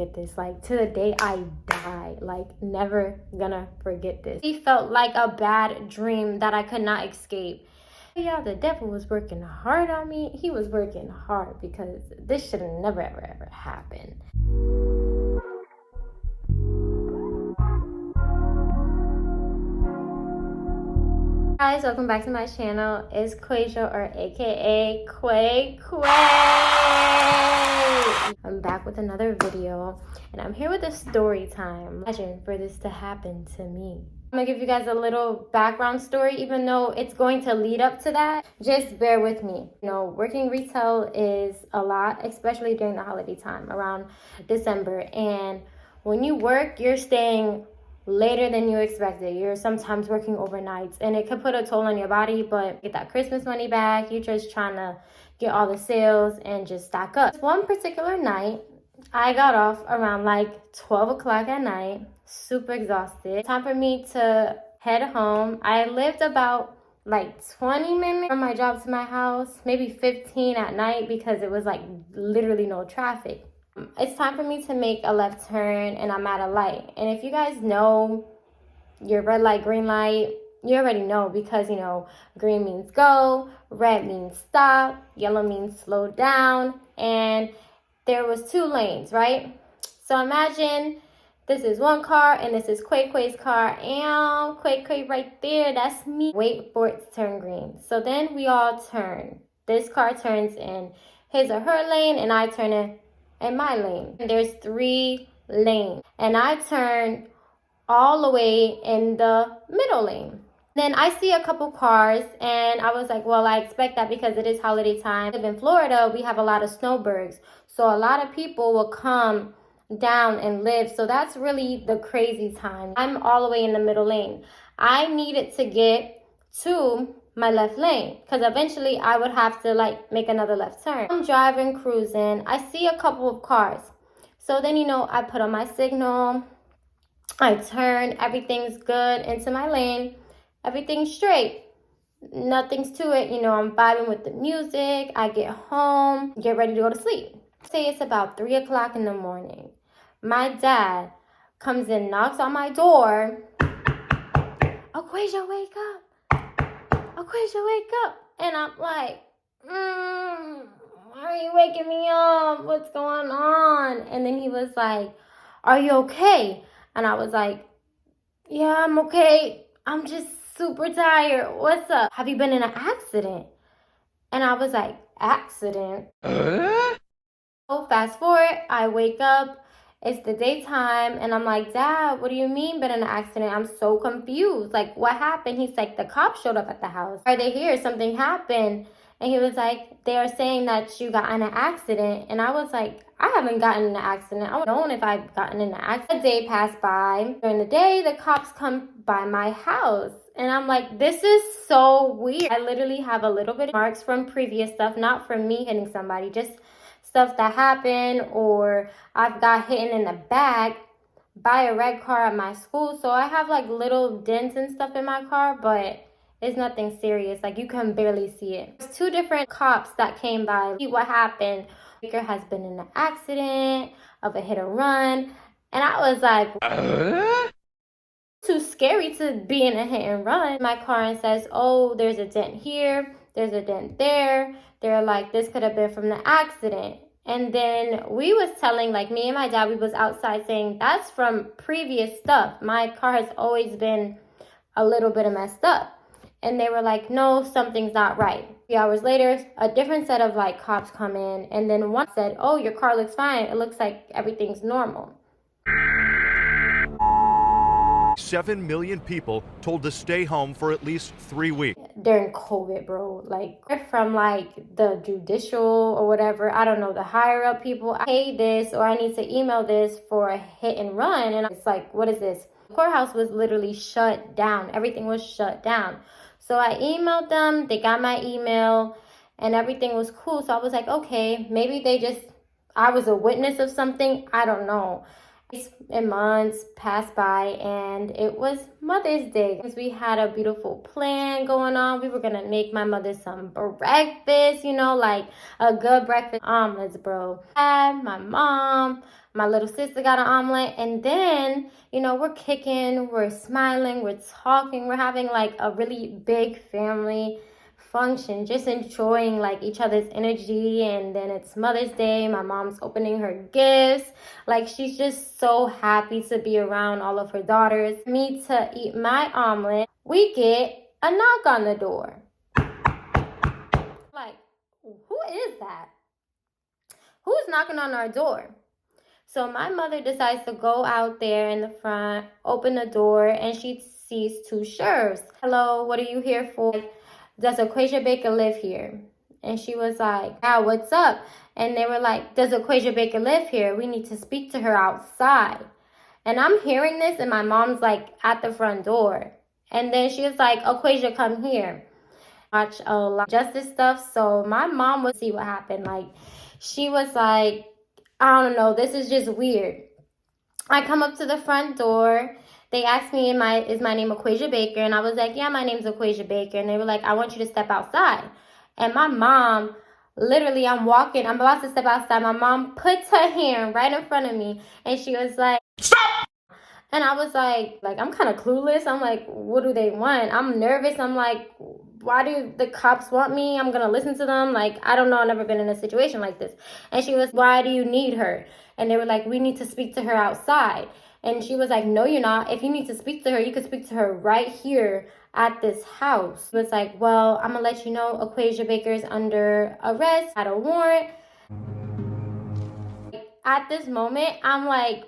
forget this. Like, to the day I die, like, never gonna forget this. It felt like a bad dream that I could not escape. Yeah, the devil was working hard on me. He was working hard because this should have never, ever, ever happened. Guys, welcome back to my channel. It's Quasia, or aka Quay. I'm back with another video, and I'm here with a story time. Imagine for this to happen to me. I'm gonna give you guys a little background story, even though it's going to lead up to that. Just bear with me. You know, working retail is a lot, especially during the holiday time around December. And when you work, you're staying later than you expected. You're sometimes working overnights, and it could put a toll on your body, but get that Christmas money back. You're just trying to get all the sales and just stack up. One particular night, I got off around like 12 o'clock at night, super exhausted. Time for me to head home. I lived about like 20 minutes from my job to my house, maybe 15 at night, because it was like literally no traffic. It's time for me to make a left turn, and I'm at a light. And if you guys know your red light, green light, you already know, because, you know, green means go, red means stop, yellow means slow down, and there was 2 lanes, right? So imagine this is one car, and this is Quay's car, and Quay right there, that's me. Wait for it to turn green. So then we all turn. This car turns in his or her lane, and I turn in my lane. And there's 3 lanes, and I turn all the way in the middle lane. Then I see a couple cars, and I was like, well, I expect that because it is holiday time. In Florida, we have a lot of snowbirds, so a lot of people will come down and live. So that's really the crazy time. I'm all the way in the middle lane. I needed to get to my left lane, because eventually I would have to like make another left turn. I'm driving, cruising. I see a couple of cars. So then, you know, I put on my signal. I turn. Everything's good into my lane. Everything's straight. Nothing's to it. You know, I'm vibing with the music. I get home, get ready to go to sleep. Say it's about 3 o'clock in the morning. My dad comes in, knocks on my door. Quasia, wake up. Quasia, wake up. And I'm like, why are you waking me up? What's going on? And then he was like, are you okay? And I was like, yeah, I'm okay. I'm just super tired. What's up? Have you been in an accident? And I was like, accident? So fast forward, I wake up. It's the daytime, and I'm like, Dad, what do you mean been in an accident? I'm so confused. Like, what happened? He's like, the cops showed up at the house. Are they here? Something happened. And he was like, they are saying that you got in an accident. And I was like, I haven't gotten in an accident. I would have known if I'd gotten in an accident. A day passed by. During the day, the cops come by my house. And I'm like, this is so weird. I literally have a little bit of marks from previous stuff, not from me hitting somebody, just stuff that happened, or I've got hit in the back by a red car at my school. So I have like little dents and stuff in my car, but it's nothing serious. Like, you can barely see it. There's 2 different cops that came by. See what happened. Baker has been in an accident of a hit or run. And I was like, too scary to be in a hit and run. My car and says, oh, there's a dent here, there's a dent there. They're like, this could have been from the accident. And then we was telling, like, me and my dad, we was outside saying, that's from previous stuff. My car has always been a little bit messed up. And they were like, no, something's not right. 3 hours later, a different set of like cops come in, and then one said, oh, your car looks fine. It looks like everything's normal. 7 million people told to stay home for at least 3 weeks. During COVID, bro, like from like the judicial or whatever, I don't know, the higher up people, I pay this or I need to email this for a hit and run. And it's like, what is this? The courthouse was literally shut down. Everything was shut down. So I emailed them, they got my email, and everything was cool. So I was like, okay, maybe they just, I was a witness of something, I don't know. And months passed by, and it was Mother's Day. We had a beautiful plan going on. We were gonna make my mother some breakfast, like a good breakfast. Omelets, bro. My mom, my little sister got an omelet, and then, we're kicking, we're smiling, we're talking, we're having like a really big family function, just enjoying like each other's energy. And then it's Mother's Day, my mom's opening her gifts, like she's just so happy to be around all of her daughters. Me to eat my omelet, we get a knock on the door. Like, who is that? Who's knocking on our door? So my mother decides to go out there in the front, open the door, and she sees two sheriffs. Hello, what are you here for? Does Aquasia Baker live here? And she was like, yeah, what's up? And they were like, does Aquasia Baker live here? We need to speak to her outside. And I'm hearing this, and my mom's like at the front door. And then she was like, Aquasia, come here. Watch a lot of justice stuff. So my mom would see what happened. Like, she was like, I don't know, this is just weird. I come up to the front door. They asked me, is my name Aquasia Baker? And I was like, yeah, my name's Aquasia Baker. And they were like, I want you to step outside. And my mom, literally, I'm about to step outside. My mom puts her hand right in front of me. And she was like, stop! And I was like, I'm kind of clueless. I'm like, what do they want? I'm nervous. I'm like, why do the cops want me? I'm going to listen to them. Like, I don't know. I've never been in a situation like this. And she was, why do you need her? And they were like, we need to speak to her outside. And she was like, no, you're not. If you need to speak to her, you could speak to her right here at this house. It was like, well, I'm going to let you know Aquasia Baker's under arrest, had a warrant. At this moment, I'm like,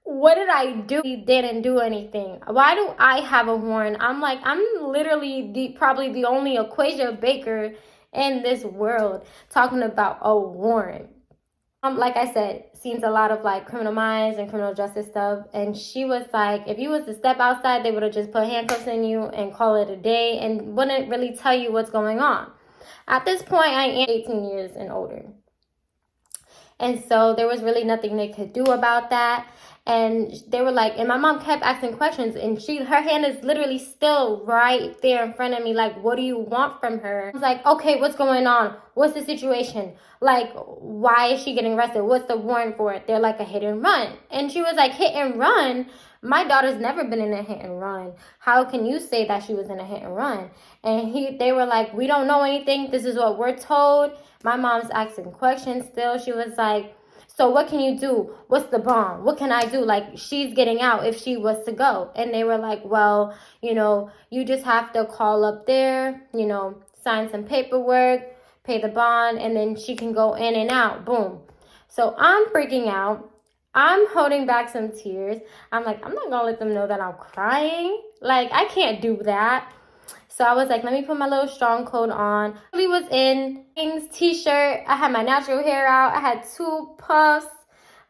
what did I do? He didn't do anything. Why do I have a warrant? I'm like, I'm literally probably the only Aquasia Baker in this world talking about a warrant. Like I said, seen a lot of like criminal minds and criminal justice stuff. And she was like, if you was to step outside, they would have just put handcuffs in you and call it a day and wouldn't really tell you what's going on. At this point, I am 18 years and older. And so there was really nothing they could do about that. And they were like, and my mom kept asking questions, and her hand is literally still right there in front of me. Like, what do you want from her? I was like, okay, what's going on? What's the situation? Like, why is she getting arrested? What's the warrant for it? They're like a hit and run. And she was like, hit and run? My daughter's never been in a hit and run. How can you say that she was in a hit and run? And they were like, we don't know anything. This is what we're told. My mom's asking questions still. She was like, so what can you do? What's the bond? What can I do? Like, she's getting out if she was to go. And they were like, well, you just have to call up there, sign some paperwork, pay the bond, and then she can go in and out. Boom. So I'm freaking out. I'm holding back some tears. I'm like, I'm not going to let them know that I'm crying. Like, I can't do that. So I was like, let me put my little strong coat on. I really was in t-shirt. I had my natural hair out. I had 2 puffs.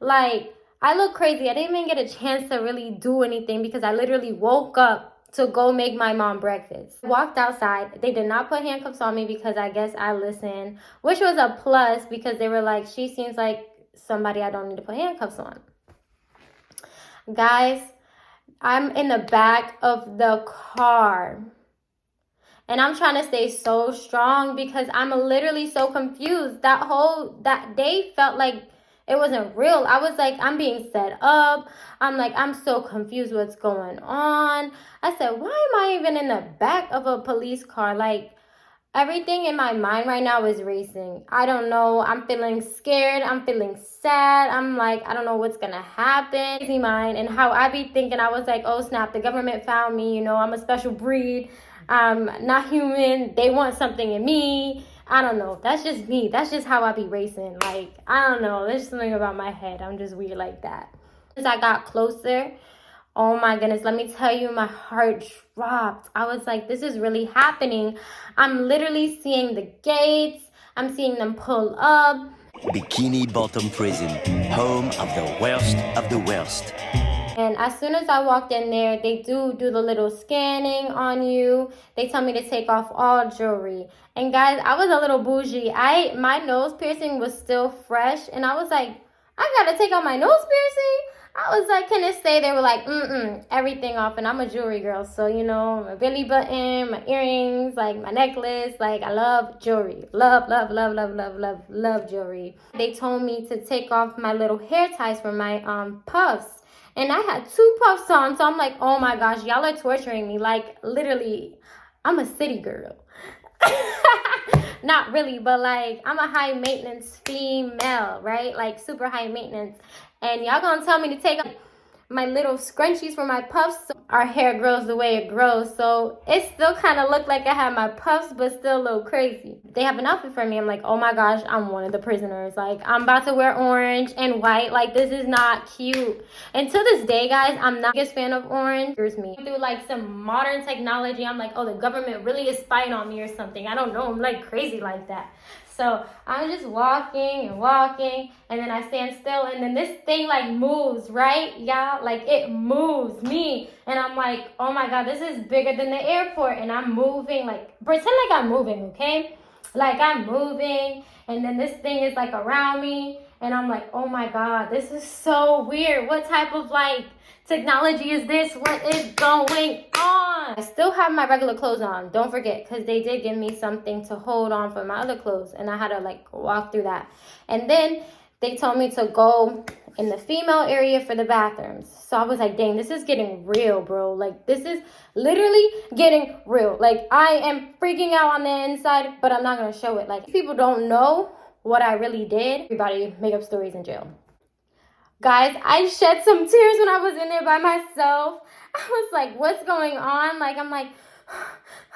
Like, I look crazy. I didn't even get a chance to really do anything because I literally woke up to go make my mom breakfast. I walked outside. They did not put handcuffs on me because I guess I listened, which was a plus because they were like, she seems like somebody I don't need to put handcuffs on. Guys, I'm in the back of the car. And I'm trying to stay so strong because I'm literally so confused. That day felt like it wasn't real. I was like, I'm being set up. I'm like, I'm so confused what's going on. I said, why am I even in the back of a police car? Like, everything in my mind right now is racing. I don't know. I'm feeling scared. I'm feeling sad. I'm like, I don't know what's going to happen. Crazy mind. And how I be thinking, I was like, oh, snap, the government found me. I'm a special breed. I'm not human. They want something in me. I don't know. That's just me. That's just how I be racing. Like, I don't know. There's something about my head. I'm just weird like that. As I got closer, oh my goodness, let me tell you, my heart dropped. I was like, this is really happening. I'm literally seeing the gates. I'm seeing them pull up. Bikini Bottom Prison, home of the worst of the worst. And as soon as I walked in there, they do the little scanning on you. They tell me to take off all jewelry. And guys, I was a little bougie. My nose piercing was still fresh. And I was like, I gotta take out my nose piercing? I was like, can it stay? They were like, everything off. And I'm a jewelry girl. So, you know, my belly button, my earrings, like my necklace. Like, I love jewelry. Love jewelry. They told me to take off my little hair ties for my puffs. And I had 2 puffs on. So I'm like, oh my gosh, y'all are torturing me. Like, literally, I'm a city girl. Not really, but like, I'm a high maintenance female, right? Like, super high maintenance. And y'all gonna tell me to take my little scrunchies for my puffs so our hair grows the way it grows. So it still kind of looked like I had my puffs, but still a little crazy. They have an outfit for me. I'm like, oh my gosh, I'm one of the prisoners. Like, I'm about to wear orange and white. Like, this is not cute. And to this day, guys, I'm not the biggest fan of orange. Here's me. Through like some modern technology, I'm like, oh, the government really is spying on me or something. I don't know. I'm like crazy like that. So I'm just walking, and then I stand still, and then this thing like moves, right? Yeah, like it moves me. And I'm like, oh my God, this is bigger than the airport. And I'm moving, like, pretend like I'm moving, okay? Like I'm moving, and then this thing is like around me. And I'm like, oh my God, this is so weird. What type of like technology is this? What is going on? I still have my regular clothes on. Don't forget, because they did give me something to hold on for my other clothes. And I had to like walk through that. And then they told me to go in the female area for the bathrooms. So I was like, dang, this is getting real, bro. Like, this is literally getting real. Like, I am freaking out on the inside, but I'm not going to show it. Like, people don't know what I really did. Everybody make up stories in jail. Guys, I shed some tears when I was in there by myself. I was like, what's going on? Like, I'm like,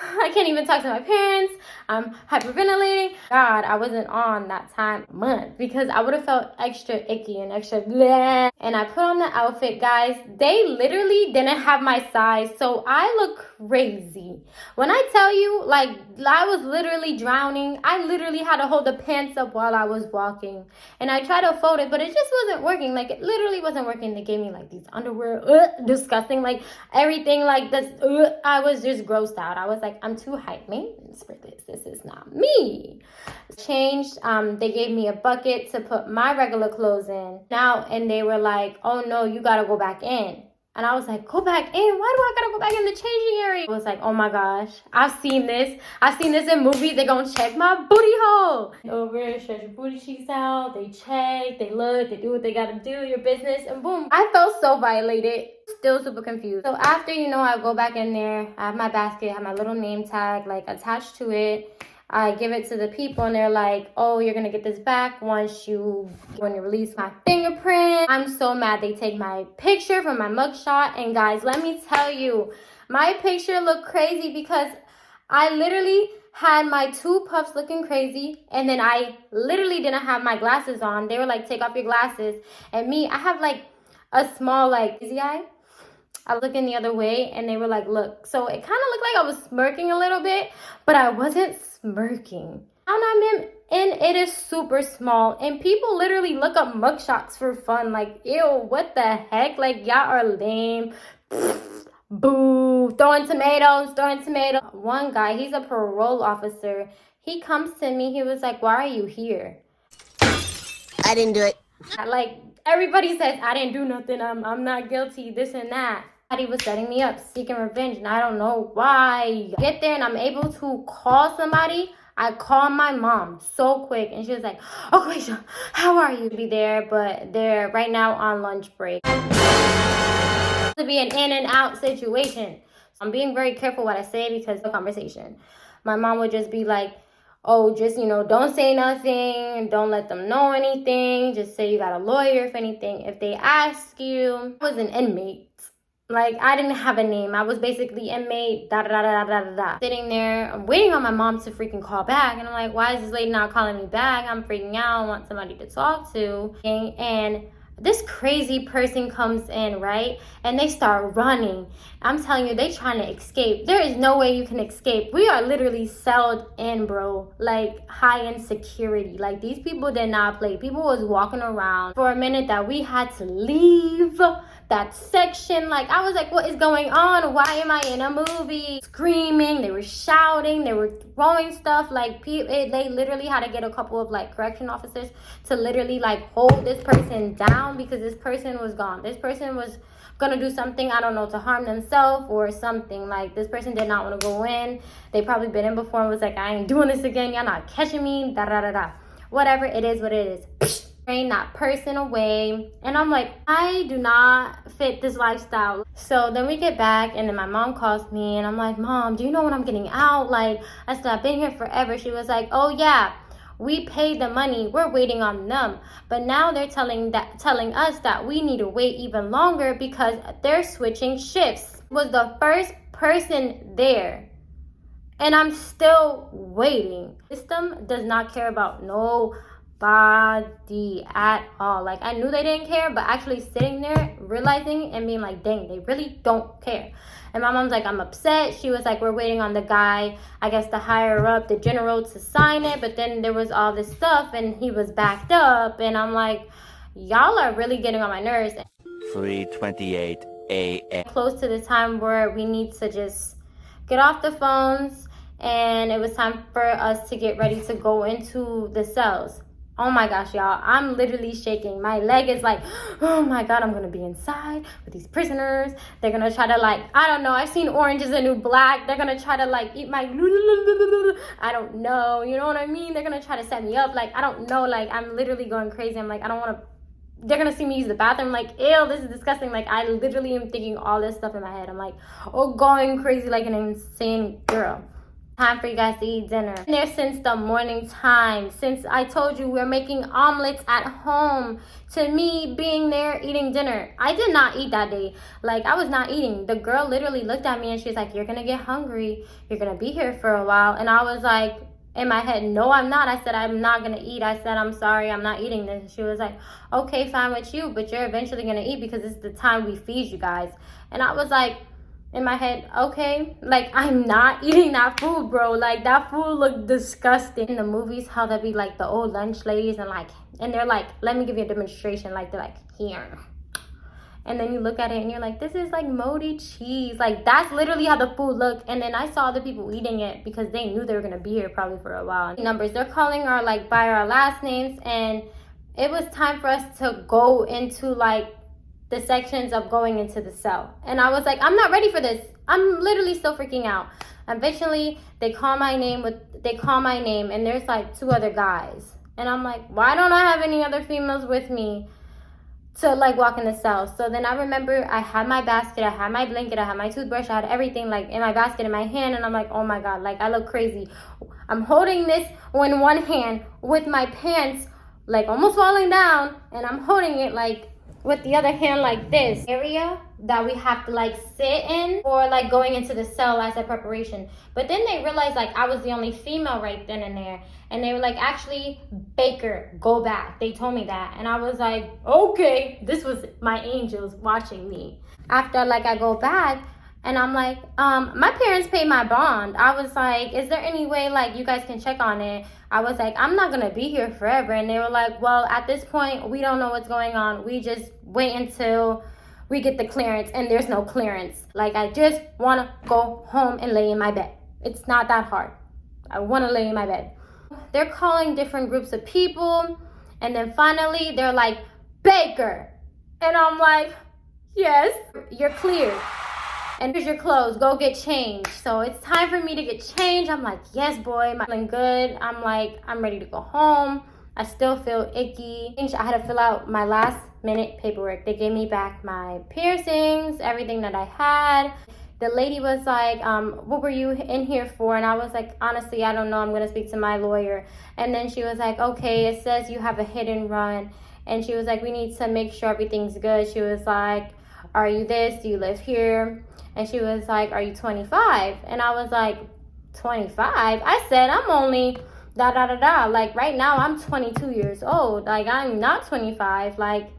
I can't even talk to my parents. I'm hyperventilating. God, I wasn't on that time month because I would have felt extra icky and extra bleh. And I put on the outfit, guys. They literally didn't have my size, so I look crazy. When I tell you, like, I was literally drowning. I literally had to hold the pants up while I was walking. And I tried to fold it, but it just wasn't working. Like, it literally wasn't working. They gave me, like, these underwear. Disgusting. Like, everything like this. I was just grossed out. I was like, I'm too high maintenance for this. This is not me. Changed. They gave me a bucket to put my regular clothes in. Now, and they were like, oh, no, you got to go back in. And I was like, go back in? Why do I gotta go back in the changing area? I was like, oh my gosh, I've seen this. I've seen this in movies. They're gonna check my booty hole. Over, stretch your booty cheeks out. They check, they look, they do what they gotta do, your business, and boom. I felt so violated. Still super confused. So after, I go back in there. I have my basket, I have my little name tag, like, attached to it. I give it to the people and they're like, oh, you're gonna get this back when you release my fingerprint. I'm so mad. They take my picture from my mugshot, and guys, let me tell you, my picture looked crazy because I literally had my 2 puffs looking crazy, and then I literally didn't have my glasses on. They were like, take off your glasses. And me, I have like a small like easy eye. I was looking the other way, and they were like, look. So it kind of looked like I was smirking a little bit, but I wasn't smirking. Now I'm in, it is super small, and people literally look up mugshots for fun. Like, ew, what the heck? Like, y'all are lame. Boo. Throwing tomatoes. One guy, he's a parole officer. He comes to me. He was like, why are you here? I didn't do it. Like, everybody says, I didn't do nothing. I'm not guilty, this and that. He was setting me up, seeking revenge, and I don't know why. I get there and I'm able to call somebody. I call my mom so quick, and she was like, oh, Quaisha, how are you? Be there, but they're right now on lunch break. To be an in and out situation. So I'm being very careful what I say because of the conversation. My mom would just be like, oh, just, don't say nothing. Don't let them know anything. Just say you got a lawyer if anything. If they ask you, I was an inmate. Like, I didn't have a name. I was basically inmate, da-da-da-da-da-da-da. Sitting there, I'm waiting on my mom to freaking call back. And I'm like, why is this lady not calling me back? I'm freaking out. I want somebody to talk to. And this crazy person comes in, right? And they start running. I'm telling you, they trying to escape. There is no way you can escape. We are literally celled in, bro. Like, high-end security. Like, these people did not play. People was walking around for a minute that we had to leave that section. Like, I was like, what is going on? Why am I in a movie? Screaming, they were shouting, they were throwing stuff. Like, they literally had to get a couple of like correction officers to literally like hold this person down. down because this person was gone. This person was gonna do something, I don't know, to harm themselves or something. Like, this person did not want to go in. They probably been in before and was like, I ain't doing this again. Y'all not catching me. Da da da da. Whatever, it is what it is. Train that person away. And I'm like, I do not fit this lifestyle. So then we get back, and then my mom calls me, and I'm like, Mom, do you know when I'm getting out? Like, I said, I've been here forever. She was like, oh yeah, we paid the money, we're waiting on them, but now they're telling us that we need to wait even longer because they're switching shifts. Was the first person there, and I'm still waiting. System does not care about nobody at all. Like, I knew they didn't care, but actually sitting there realizing and being like, dang, they really don't care. And my mom's like, I'm upset. She was like, we're waiting on the guy, I guess the higher up, the general, to sign it. But then there was all this stuff and he was backed up. And I'm like, y'all are really getting on my nerves. 3:28 a.m. Close to the time where we need to just get off the phones. And it was time for us to get ready to go into the cells. Oh my gosh, y'all, I'm literally shaking. My leg is like, oh my God, I'm gonna be inside with these prisoners. They're gonna try to, like, I don't know, I've seen Orange is the New Black. They're gonna try to, like, eat my, I don't know, you know what I mean? They're gonna try to set me up. Like, I don't know, like, I'm literally going crazy. I'm like, I don't wanna, they're gonna see me use the bathroom. Like, ew, this is disgusting. Like, I literally am thinking all this stuff in my head. I'm like, oh, going crazy like an insane girl. Time for you guys to eat dinner. Been there since the morning time. Since I told you we're making omelets at home. To me, being there eating dinner. I did not eat that day. Like, I was not eating. The girl literally looked at me and she's like, you're gonna get hungry. You're gonna be here for a while. And I was like, in my head, no, I'm not. I said, I'm not gonna eat. I said, I'm sorry, I'm not eating this. She was like, okay, fine with you, but you're eventually gonna eat because it's the time we feed you guys. And I was like, in my head, okay, like, I'm not eating that food, bro. Like, that food looked disgusting. In the movies, how they be like the old lunch ladies and they're like, let me give you a demonstration. Like, they're like, here. And then you look at it and you're like, this is like moldy cheese. Like, that's literally how the food looked. And then I saw the people eating it because they knew they were gonna be here probably for a while. Numbers, they're calling our, like, by our last names, and it was time for us to go into, like, the sections of going into the cell. And I was like, I'm not ready for this. I'm literally still freaking out. Eventually, they call my name, and there's like 2 other guys. And I'm like, why don't I have any other females with me to, like, walk in the cell? So then I remember I had my basket, I had my blanket, I had my toothbrush, I had everything, like, in my basket in my hand. And I'm like, oh my God, like, I look crazy. I'm holding this in one hand with my pants, like, almost falling down, and I'm holding it, like, with the other hand like this. Area that we have to, like, sit in for, like, going into the cell as a preparation. But then they realized, like, I was the only female right then and there. And they were like, actually, Baker, go back. They told me that. And I was like, okay. This was my angels watching me. After, like, I go back, and I'm like, my parents paid my bond. I was like, is there any way, like, you guys can check on it? I was like, I'm not gonna be here forever. And they were like, well, at this point, we don't know what's going on. We just wait until we get the clearance, and there's no clearance. Like, I just wanna go home and lay in my bed. It's not that hard. I wanna lay in my bed. They're calling different groups of people, and then finally they're like, Baker. And I'm like, yes, you're cleared. And here's your clothes, go get changed. So it's time for me to get changed. I'm like, yes, boy, I'm feeling good. I'm like, I'm ready to go home. I still feel icky. I had to fill out my last minute paperwork. They gave me back my piercings, everything that I had. The lady was like, what were you in here for? And I was like, honestly, I don't know. I'm gonna speak to my lawyer. And then she was like, okay, it says you have a hit and run. And she was like, we need to make sure everything's good. She was like, are you this? Do you live here? And she was like, are you 25? And I was like, 25? I said, I'm only da-da-da-da. Like, right now, I'm 22 years old. Like, I'm not 25. Like,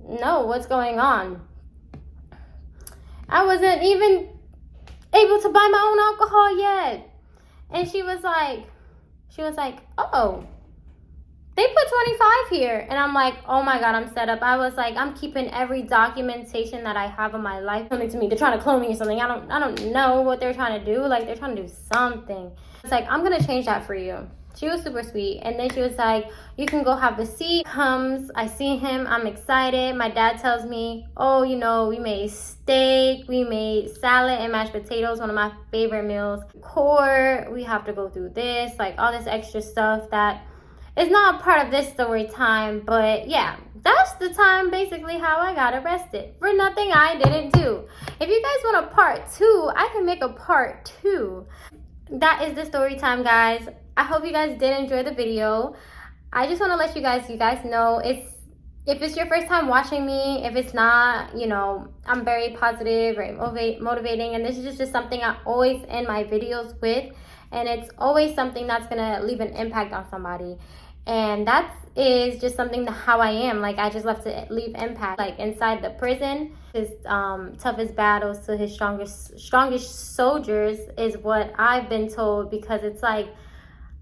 no, what's going on? I wasn't even able to buy my own alcohol yet. And she was like, oh, they put 25 here. And I'm like, oh my God, I'm set up. I was like, I'm keeping every documentation that I have in my life. Coming to me, they're trying to clone me or something. I don't know what they're trying to do. Like, they're trying to do something. It's like, I'm gonna change that for you. She was super sweet. And then she was like, you can go have a seat. Comes, I see him, I'm excited. My dad tells me, oh, you know, we made steak, we made salad and mashed potatoes, one of my favorite meals. Court, we have to go through this, like all this extra stuff that is not a part of this story time. But yeah, that's the time basically how I got arrested for nothing I didn't do. If you guys want a part 2, I can make a part 2. That is the story time, guys. I hope you guys did enjoy the video. I just want to let you guys know, if it's your first time watching me, if it's not, you know, I'm very positive, very motivating, and this is just something I always end my videos with, and it's always something that's gonna leave an impact on somebody. And that is just something how I am. Like, I just love to leave impact. Like, inside the prison, his toughest battles to his strongest soldiers is what I've been told, because it's like,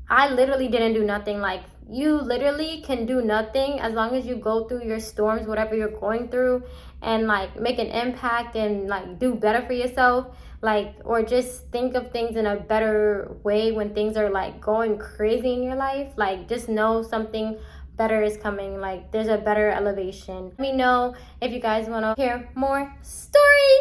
I literally didn't do nothing. Like, you literally can do nothing as long as you go through your storms, whatever you're going through, and like make an impact and like do better for yourself. Like, or just think of things in a better way when things are like going crazy in your life. Like, just know something better is coming. Like, there's a better elevation. Let me know if you guys want to hear more story